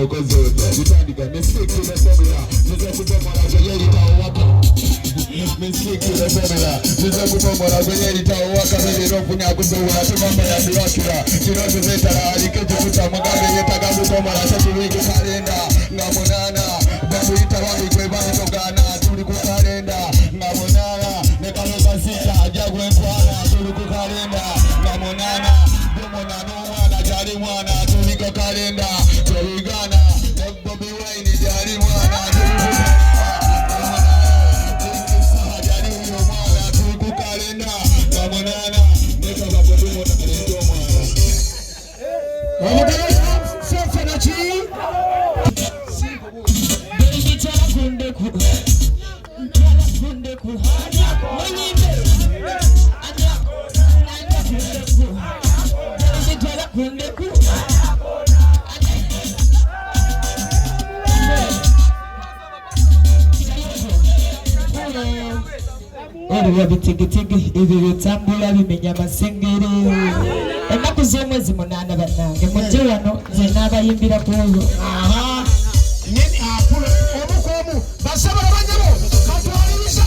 kozote Utandika misiki umesemela Niza kutomora kwenye litao waka Misiki umesemela Niza kutomora kwenye litao waka Mili rofu nyakumbula Tumamba ya Dracula Chinotu zetara Aliketu kuta Mwagambe yetaka kutomora Tatu wiki kalenda Ngamunana Babu itawangu kwe bami togana Tuli kukalenda Ngamunana Nekaloka sita Ajagwe mfana Tuli kukalenda Ngamunana Dumonano mwana Jari mwana Tuli kukalenda Tuligana Bobi Wine Jari mwana Tuli kukalenda Jari mwana Tuli kukalenda Ngamunana Nekaloka Dumonano Bitigi ibi bitambula bimenya amasengere enaku z'omwezi munana bannange mujje wano nze n'abayimbira kuoyo nini akulu omukomu basaba abanyabo katwaliriza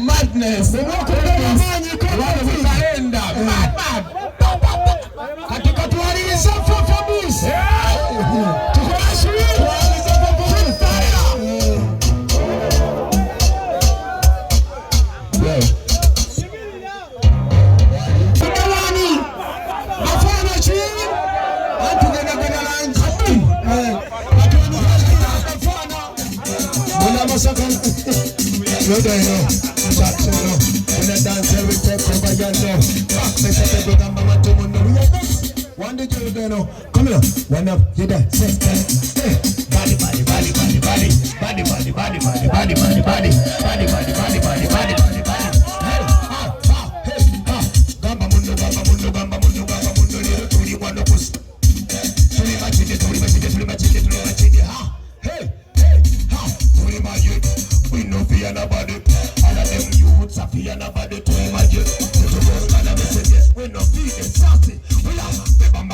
madness katika tuwaliliza fafabusi come here, one up, you there, say, body, body, body, body, body, body, body, body, body, body, body, body, body, body, body, body, body, body, body, hey, gamba mundo, gamba mundo, gamba mundo, gamba mundo, little tuli wano kus, tuli machide, tuli machide, tuli machide, tuli machide, ha, hey, ha, tuli machide, we no fear nobody, all of them youths are fear nobody, tuli machide, we no fear them saucy, we are.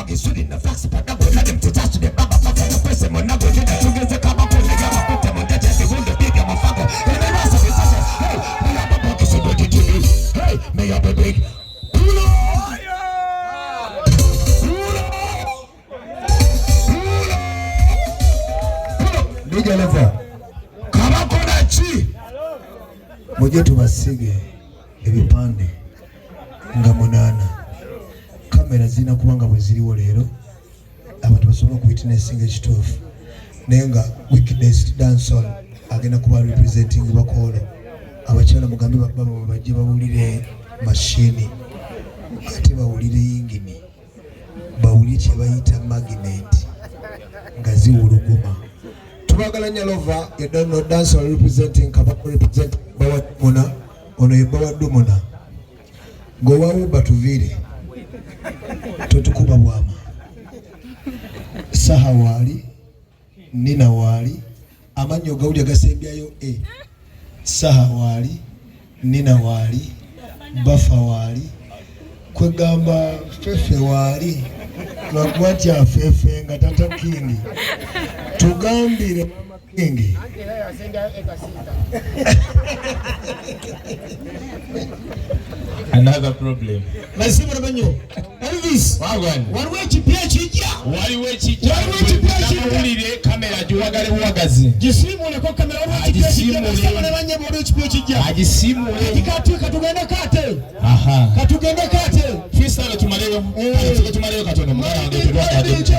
Stood in the fast, but I would let them to touch the baba for the person when I go to the together come up with the gamma put them on that they will the big gamma father. And the rest of it says, hey, me have a book so good to me. Hey, me have a big Big elephant. Come up on that tree. Muje tubasige ebipande nga munana. Kamera zina kubanga bwe ziriwo leero abantu basobola kuwitnessinga ekituufu naye nga wickedest dancehall agenda kuba representing Bakoolo abakyala mugambe baba bajje bawulire mashini ate bawulire yingini bawulire kye bayita magnet nga ziwuluguma tubagala Nyalova ya dancehall representing Kabaka representing Bawadumuna ono ye Bawadumuna ng'owawo batuviire totukuba bwama saha wali nina wali amanyo gawuli agasembyayo saha wali nina wali bafa wali kwegamba fefe wali lwagwatya fefe nga tata kingi tugambire mama kingi another problem. Nasibu na banyo. Elvis. Wagwan. Waliwe chipia chijia. Waliwe chijia. Ulire kamera juwagale huwagazi. Jisimu uleko kamera waliwe chipia chijia. Nasema na banye mwado chipia chijia. Ajisimu ule. Katugenda kate. Aha. Katugenda kate. Fisa na tumaleo. Tumaleo katono. Mwana wangu tuduwa kate.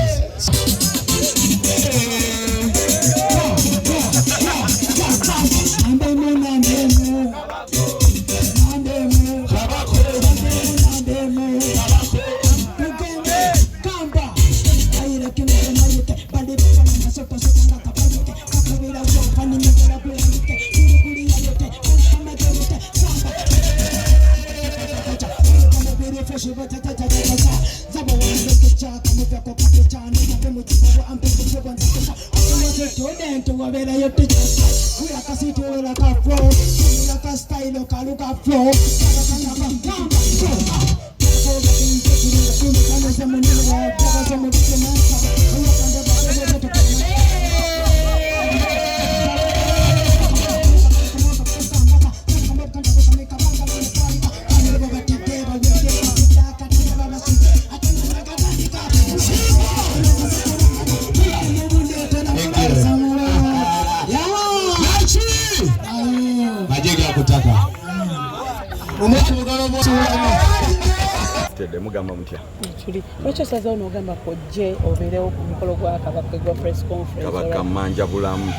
Mugamba mutya tuli lwaki osazeewo n'ogamba kojje obeerewo ku mukolo gwa kabaka gwa press conference kabaka manja bulamu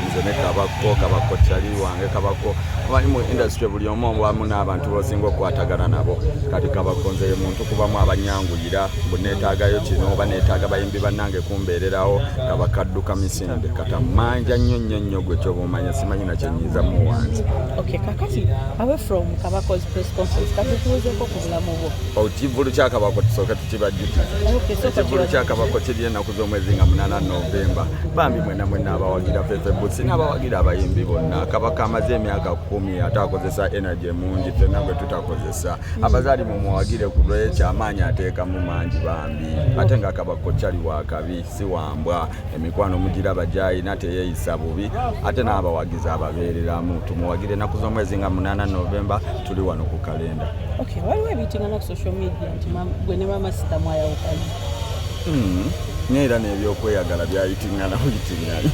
nze ne kabako kyali wange kabako abali mu industry buli omu wamu n'abantu bosinga okukwatagana nabo kati kabako nze ye muntu kubamu abanyanguyira buneetaagayo kino oba neetaaga bayimbi bannange kumbeererawo kabakadduka misinde kata manja nnyo gwe kyoba omanya simanyi nakyenyiza mu wanze. Okay, kakati away from kabako's press conference kati tuwezeko ku bulamu bwo ekivvulu kya kabako tusooke tukibajjuti ekivvulu kya kabako kiri ennaku z'omwezi nga 8 Novemba bambi mwena abawagira fefe n'abawagira abayimbi bonna kabaka amaze emyaka 10 ate akozesa energy mungi fenna gwe tutakozesa abazaali mumuwagire ku lw'ekyamaanyi ateekamu mangi bambi ate nga kabako kyali wakabi si wambwa emikwano mugiraba gy'ayina teyeeyisa bubi ate n'abawagizi ababeereramu tumuwagire ennaku z'omwezi nga 8 Novemba tuli wano ku kalenda. Okay, waliwo ebiyitingana ku social media nti gwe ne mama sita mwayawukanye neera n'ebyokweyagala byayitingana buyitingana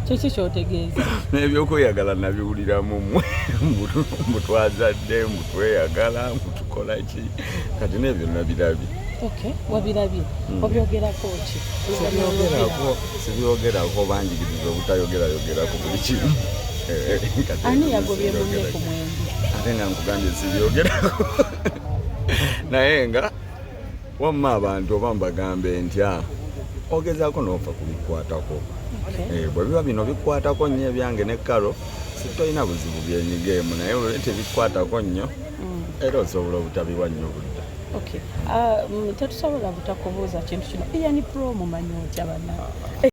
kiki kyotegeeza n'ebyokweyagala nabiwuliramu mmwe mbutwazadde mbutweyagala mbutukola ki kati n'ebyo nabirabye. Okay, wabirabye obyogerako ki sibyogerako banjigiriza obutayogerako buli kimu ani yagobye munne ku mwembi ate nga nkugambye sibyogerako naye nga wamma abantu oba mbagambe ntya ogezaako n'ofa kubikwatako bwe biba bino bikwatako nnyo ebyange ne kalo sitolina buzibu byenyigeemu naye bwe tebikwatako nnyo era osobola obutabiwa nnyo budda. Okay, tetusobola butakubuuza kintu kino yani pro mumanyi otya bannange